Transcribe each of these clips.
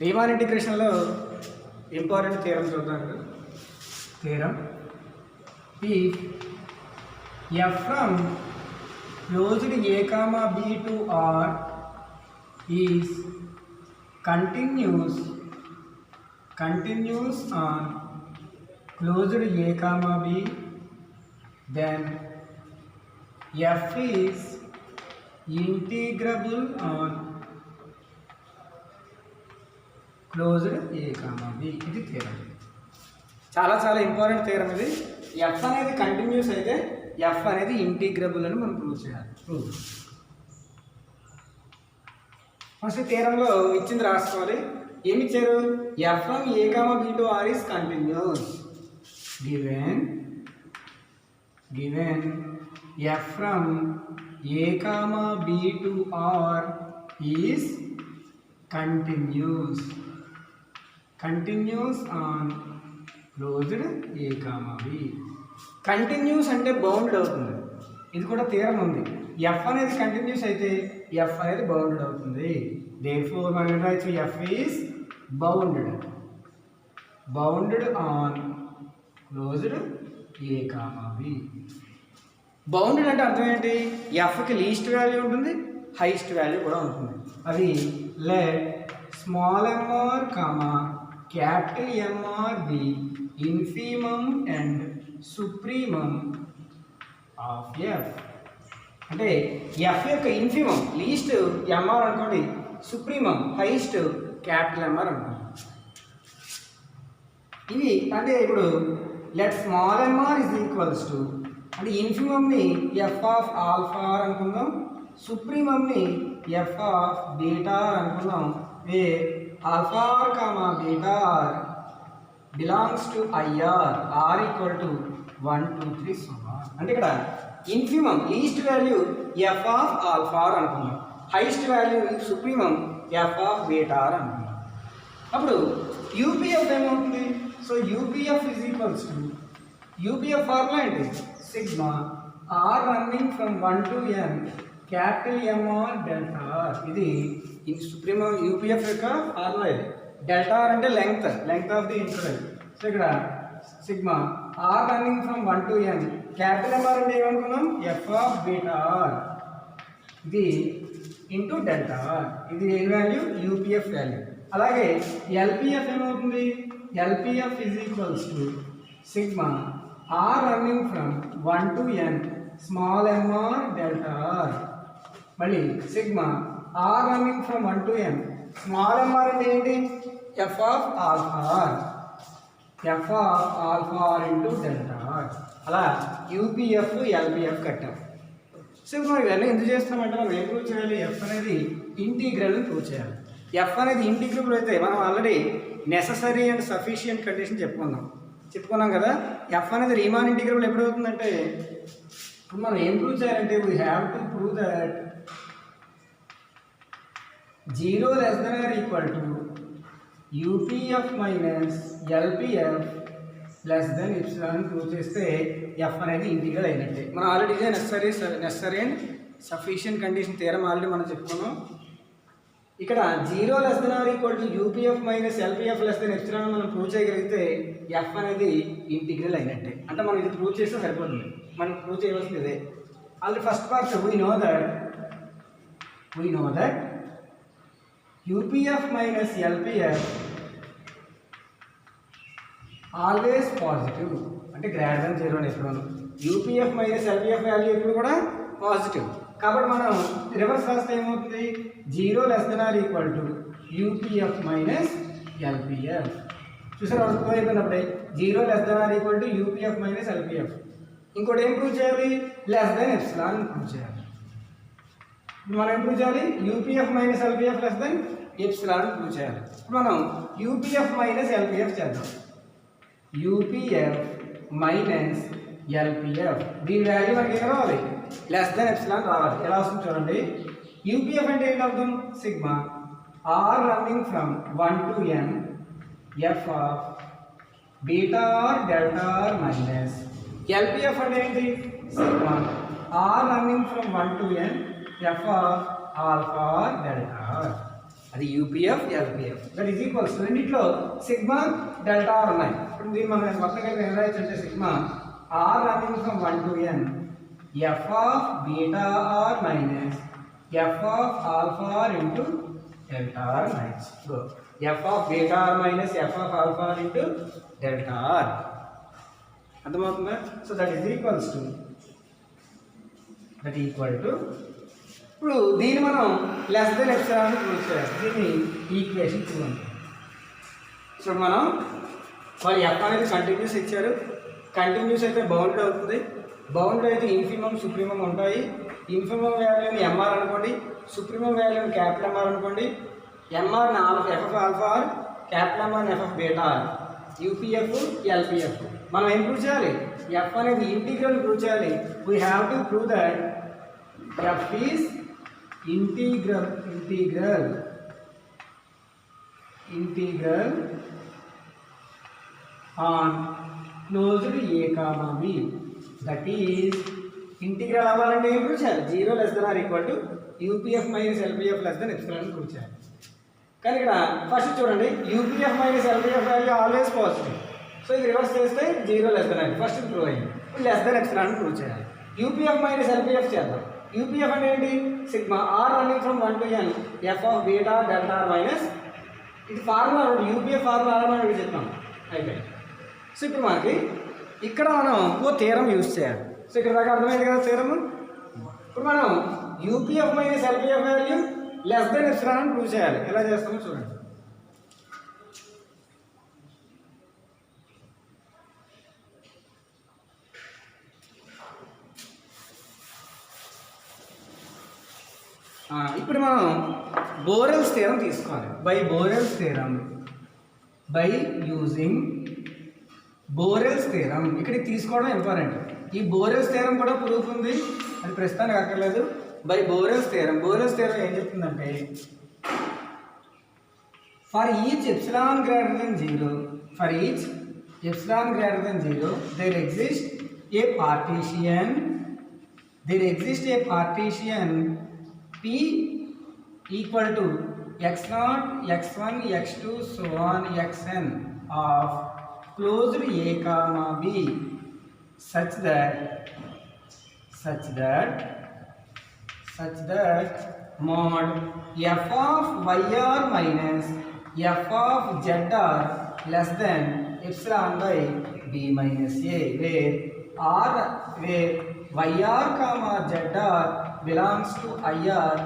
Riemann ఇంటిగ్రేషన్లో important theorem చూద్దాం. Theorem if F from closed A comma B to R is continuous on closed A comma B, then F is integrable on closed A comma B. ఇది theorem. చాలా important theorem ఇది. F అనేది continuous అయితే F అనేది integrable అని మనం prove చేయాలి. First థియరంలో ఇచ్చింది రాసుకోవాలి. ఏమి ఇచ్చారు? F from A comma B to R is continuous. Given F from A comma B to R is continuous on closed A comma B. Continuous అంటే బౌండెడ్ అవుతుంది. ఇది కూడా థియరం ఉంది. ఎఫ్ అనేది కంటిన్యూస్ అయితే ఎఫ్ అనేది బౌండెడ్ అవుతుంది. Therefore మనం ఏం రాయొచ్చు? F is bounded on closed A comma B. Bounded అంటే అర్థం ఏంటి? ఎఫ్కి లీస్ట్ వాల్యూ ఉంటుంది, హైయెస్ట్ వాల్యూ కూడా ఉంటుంది. అది let small M R comma capital M R B infimum and supremum of F. అంటే ఎఫ్ యొక్క ఇన్ఫీమమ్ లీస్ట్ ఎంఆర్ అనుకోండి, సుప్రీమమ్ హైయెస్ట్ క్యాపిటల్ ఎంఆర్ అనుకోండి. ఇవి అంటే ఇప్పుడు let small M R is equals to అంటే ఇన్ఫీమమ్ని ఎఫ్ ఆఫ్ ఆల్ఫా అనుకుందాం, సుప్రీమమ్ని ఎఫ్ ఆఫ్ బీటా అనుకుందాం. Where alpha R comma beta R belongs to I R R equal to 1 2 3 so on. అంటే ఇక్కడ infimum least value F of alpha R అనుకుందాం, highest value supremum F of beta R అనుకుందాం. అప్పుడు UPF ఏమవుతుంది? So UPF is equals to UPF formula ఏంటి? Sigma R running from 1 to n capital M R delta R. ఇది supremum UPF యొక్క formula. ఇది delta R అంటే length of the interval. So ఇక్కడ sigma R running from 1 to n capital M R అంటే ఏమనుకున్నాం? F of beta R. ఇది into delta R. ఇది ఏ వాల్యూ? UPF value. అలాగే ఎల్పిఎఫ్ ఏమవుతుంది? LPF is equals to sigma R running from 1 to n small M R delta R. మళ్ళీ sigma R running from 1 to n small M R అంటే ఏంటి? F of alpha R into delta R. అలా UPF LPF కట్టాం. So మనం ఇవన్నీ ఎందుకు చేస్తామంటే మనం ఏం ప్రూవ్ చేయాలి? ఎఫ్ అనేది ఇంటిగ్రల్ ప్రూవ్ చేయాలి. ఎఫ్ అనేది ఇంటిగ్రల్ అయితే మనం already necessary and sufficient condition చెప్పుకున్నాం కదా. ఎఫ్ అనేది రీమాన్ ఇంటిగ్రల్ ఎప్పుడు అవుతుందంటే ఇప్పుడు మనం ఏం ప్రూవ్ చేయాలంటే we have to prove that 0 less than or equal to UPF minus LPF less than epsilon prove చేస్తే ఎఫ్ అనేది ఇంటిగ్రల్ అయినట్టే. మనం ఆల్రెడీ ఇదే necessary and sufficient condition theorem already మనం చెప్పుకున్నాం. ఇక్కడ 0 less than or equal to UPF minus LPF less than epsilon మనం prove చేయగలిగితే ఎఫ్ అనేది ఇంటిగ్రల్ అయినట్టే. అంటే మనం ఇది ప్రూవ్ చేస్తే సరిపోతుంది. మనం ప్రూవ్ చేయవలసింది ఇదే. Already first part we know that UPF minus LPF always positive. అంటే గ్రేటర్ దెన్ 0 అని ఎప్పుడు యూపీఎఫ్ మైనస్ ఎల్పిఎఫ్ వాల్యూ ఎప్పుడు కూడా పాజిటివ్. కాబట్టి మనం రివర్స్ రాస్తే ఏమవుతుంది? 0 less than or equal to UPF minus LPF. చూసారు అయిపోయినప్పుడే 0 less than or equal to UPF minus LPF. ఇంకోటి ఏం ప్రూవ్ చేయాలి? లెస్ దెన్ ఎప్సిలాన్ ప్రూవ్ చేయాలి. ఇప్పుడు మనం ఏం ప్రూవ్ చేయాలి? UPF minus LPF less than epsilon prove చేయాలి. ఇప్పుడు మనం యూపీఎఫ్ మైనస్ ఎల్పిఎఫ్ చేద్దాం. యూపీఎఫ్ మైనస్ ఎల్పిఎఫ్ దీని వాల్యూ మనకి ఏం రావాలి? లెస్ దెన్ ఎప్సిలాన్ రావాలి. ఎలా వస్తుంది చూడండి. యూపీఎఫ్ అంటే ఏంటి అర్థం? Sigma R running from 1 to n F of beta R delta R minus LPF అంటే ఏంటి? Sigma R running from 1 to n F of alpha R delta R. అది UPF LPF. That is equals రెండిట్లో sigma delta R ఉన్నాయి. ఇప్పుడు దీన్ని మనం మొత్తంగా ఏం రాయొచ్చు అంటే sigma R running from 1 to n F of beta R minus F of alpha R into delta R minus F of beta R minus F of alpha R into delta R. అర్థమవుతుందా? So that is equals to ఇప్పుడు దీన్ని మనం less than epsilon అని prove చేయాలి. దీన్ని equation 2 అంటాం. So మనం వాళ్ళు ఎఫ్ అనేది కంటిన్యూస్ ఇచ్చారు. కంటిన్యూస్ అయితే బౌండెడ్ అవుతుంది. బౌండెడ్ అయితే ఇన్ఫిమమ్ సుప్రీమమ్ ఉంటాయి. ఇన్ఫిమమ్ వాల్యూని ఎంఆర్ అనుకోండి, సుప్రీమమ్ వాల్యూని క్యాపిటల్ ఎంఆర్ అనుకోండి. ఎంఆర్ని F of alpha R, capital ఎంఆర్ని F of beta R, UPF LPF. మనం ఏం ప్రూవ్ చేయాలి? ఎఫ్ అనేది ఇంటిగ్రల్ ప్రూవ్ చేయాలి. We have to prove that F is integral on closed A comma B. That is integral అవ్వాలంటే ఏం prove చేయాలి? 0 less than or equal to UPF minus LPF less than epsilon prove చేయాలి. కానీ ఇక్కడ first చూడండి, UPF minus LPF value always positive. So ఇది reverse చేస్తే 0 less than అయింది. ఫస్ట్ ప్రూవ్ అయింది. ఇప్పుడు లెస్ దెన్ ఎప్సిలాన్ ప్రూవ్ చేయాలి. యూపీఎఫ్ మైనస్ ఎల్పిఎఫ్ చేద్దాం. యూపీఎఫ్ అంటే ఏంటి? Sigma R running from 1 to n F of beta delta R minus, ఇది ఫార్ములా యూపీఎఫ్ ఫార్ములా అని చెప్తాం అయిపోయింది. సో ఇప్పుడు మనకి ఇక్కడ మనం ఓ థీరం యూజ్ చేయాలి. సో ఇక్కడ దాకా అర్థమైంది కదా థీరము. ఇప్పుడు మనం UPF minus LPF value less than epsilon అని ప్రూవ్ చేయాలి. ఎలా చేస్తామో చూడండి. ఇప్పుడు మనం బోరెల్స్ థీరం తీసుకోవాలి. బై యూజింగ్ బోరెల్స్ థీరం ఇక్కడ తీసుకోవడం ఇంపార్టెంట్. ఈ బోరెల్స్ థీరం కూడా ప్రూఫ్ ఉంది, అది ప్రస్తుతానికి అక్కర్లేదు. బై బోరెల్స్ థీరం ఏం చెప్తుందంటే for each epsilon greater than 0 there exist a partition P equal to x0, x1, x2, so on, xn of closed A comma B such that mod f of yr minus f of zr less than epsilon by b minus a, where yr comma zr belongs to IR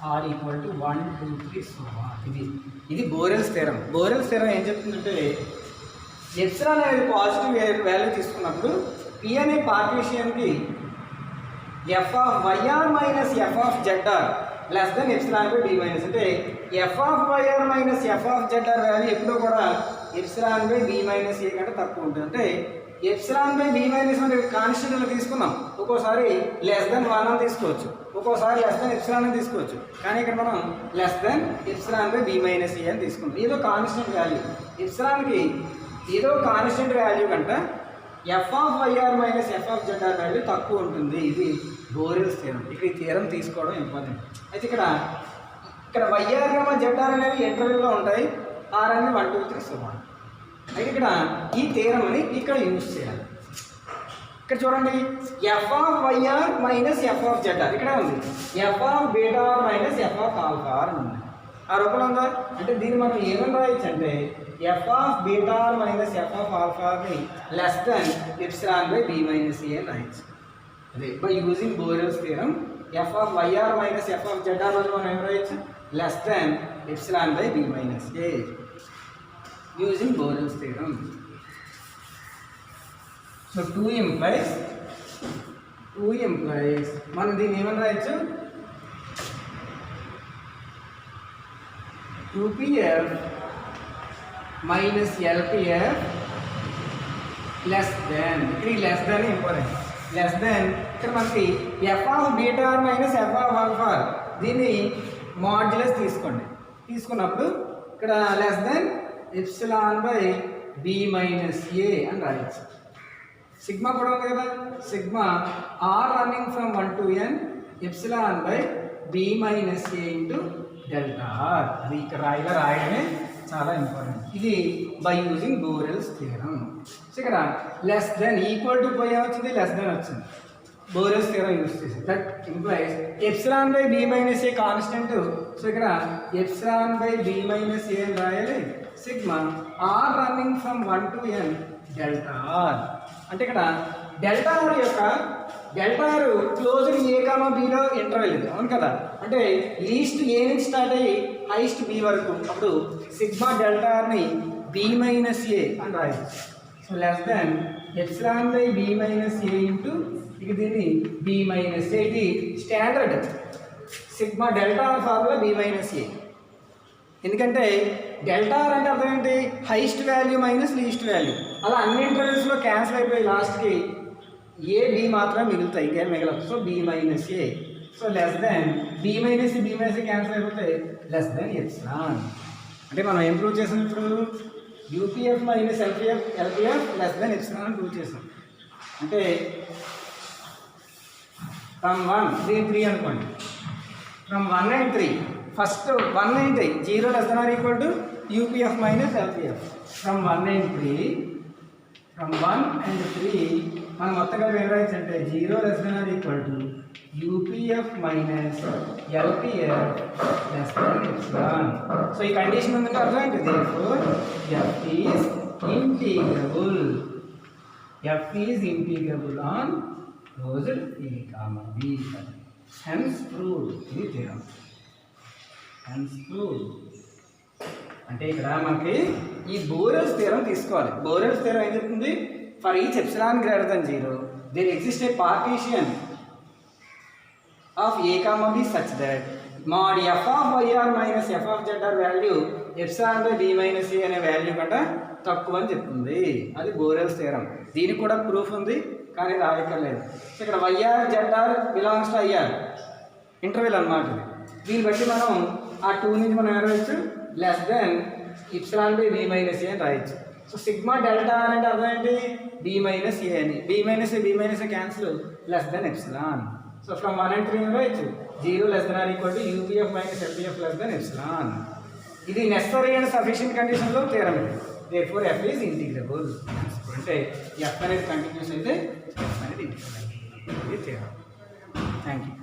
are equal to 1, 2, 3 so on. ఇది బోరెల్స్ theorem. ఏం చెప్తుందంటే epsilon అనేది positive value తీసుకున్నప్పుడు P అనే పార్టీషియన్కి F of YR minus F of Z R less than epsilon by B minus, అంటే F of YR minus F of Z R value ఎప్పుడూ కూడా epsilon by B minus A కంటే తక్కువ ఉంటుంది. అంటే ఎప్సిలాన్ బై బి మైనస్ అంటే కాన్స్టెంట్ తీసుకున్నాం. ఒక్కోసారి లెస్ దెన్ 1 అని తీసుకోవచ్చు, ఒక్కోసారి లెస్ దెన్ ఎప్సిలాన్ అని తీసుకోవచ్చు. కానీ ఇక్కడ మనం less than epsilon by B minus A అని తీసుకుంటాం. ఏదో కాన్స్టెంట్ వాల్యూ ఎప్సిలాన్కి ఏదో కాన్స్టెంట్ వాల్యూ కంటే F of YR minus F of Z R value తక్కువ ఉంటుంది. ఇది బోరెల్స్ థీరం. ఇక్కడ ఈ థీరం తీసుకోవడం ఇంపార్టెంట్. అయితే ఇక్కడ వైఆర్ జెడ్ఆర్ అనేవి ఇంటర్వెల్లో ఉంటాయి. ఆర్ అనేది 1, 2, 3 సో on. అయితే ఇక్కడ ఈ థీరం అని ఇక్కడ యూజ్ చేయాలి. ఇక్కడ చూడండి, F of YR minus F of ZR ఇక్కడ ఉంది, F of beta R minus F of alpha R అని ఉంది. ఆ రూపంలో ఉందా? అంటే దీన్ని మనం ఏమని రాయొచ్చు అంటే F of beta R minus F of alpha ఆర్ని less than epsilon by B minus A అని రాయొచ్చు. అదే by using Borel's theorem F of YR minus F of Z R వల్ల మనం ఏం రాయొచ్చు? Less than epsilon by B minus A using Borel's theorem. So 2 implies మనం దీన్ని ఏమని రాయొచ్చు? 2pf minus lpf less than, ఇక్కడ less than important. Less than ఇక్కడ మనకి F of beta R minus F of alpha దీన్ని మాడ్యులస్ తీసుకున్నప్పుడు ఇక్కడ less than epsilon by B minus A అని రాయొచ్చు. సిగ్మా కూడా ఉంది కదా, sigma R running from 1 to n epsilon by B minus A into delta R. అది ఇక్కడ రాయడమే చాలా ఇంపార్టెంట్. ఇది by using Borel's theorem. So ఇక్కడ లెస్ దెన్ ఈక్వల్ టు పోయి వచ్చింది, లెస్ దెన్ వచ్చింది. బోరెల్స్ థియరం యూజ్ చేసి that implies epsilon by B minus A constant. So ఇక్కడ epsilon by B minus A అని రాయాలి. Sigma R running from 1 to n delta R. అంటే ఇక్కడ delta R యొక్క delta R closed A comma బిలో interval ఇది, అవును కదా. అంటే లీస్ట్ ఏ నుంచి స్టార్ట్ అయ్యి హైస్ట్ బి వరకు. అప్పుడు సిగ్మా డెల్టా ఆర్ని బి మైనస్ ఏ అని రాయచ్చు. So less than epsilon by B minus A into ఇక దీన్ని బి మైనస్ ఏ. ఇది standard sigma delta R formula B minus A. ఎందుకంటే డెల్టా ఆర్ అంటే అర్థం ఏంటి, highest value minus least value. అలా అన్ని ఇంటర్వెల్స్లో క్యాన్సిల్ అయిపోయి లాస్ట్కి ఏ బి మాత్రమే మిగులుతాయి, ఇంకేం మిగలదు. So B minus A. So less than B minus A cancel అయిపోతే లెస్ దెన్ ఎప్సిలాన్. అంటే మనం ఏం ప్రూవ్ చేసాం ఇప్పుడు, UPF minus LPF less than epsilon అని ప్రూవ్ చేసాం. అంటే ఫ్రమ్ 1 3 అనుకోండి, from 1 and 3 first 1 and 3 0 less than or equal to UPF minus LPF. From 1 and 3 మనం మొత్తంగా ఏం రాయొచ్చు అంటే 0 less than or equal to UPF minus LPF less than epsilon. So ఈ కండిషన్ ఉందంటే అర్థం ఏంటి, therefore f is integrable on closed a comma b. hence proved. ఇది థియరం, hence proved. అంటే ఇక్కడ మనకి ఈ బోరెల్స్ థియరం తీసుకోవాలి. బోరెల్స్ థియరం ఏం చెప్తుంది, for each epsilon greater than 0 there exist A partition of A comma B such that mod f of yr minus f of z value epsilon by B minus A అనే value కంటే తక్కువ అని చెప్తుంది. అది బోరెల్స్ theorem. దీనికి కూడా proof ఉంది కానీ రాయక్కర్లేదు. సో ఇక్కడ Y R Z R belongs to I R interval అన్నమాట. దీన్ని బట్టి మనం ఆ 2 నుంచి మనం రాయొచ్చు less than epsilon by B minus A అని రాయొచ్చు. సో సిగ్మా డెల్టా ఆర్ అంటే అర్థం ఏంటి, బి మైనస్ ఏ అని. B minus A cancel, less than epsilon. So from 1 and 3 రాయొచ్చు 0 less than or equal to UPF minus LPF less than epsilon. ఇది necessary and sufficient కండిషన్లో theorem. therefore f is integrable. అంటే f అనేది continuous అయితే f అనేది integrable. ఇది theorem. Thank you.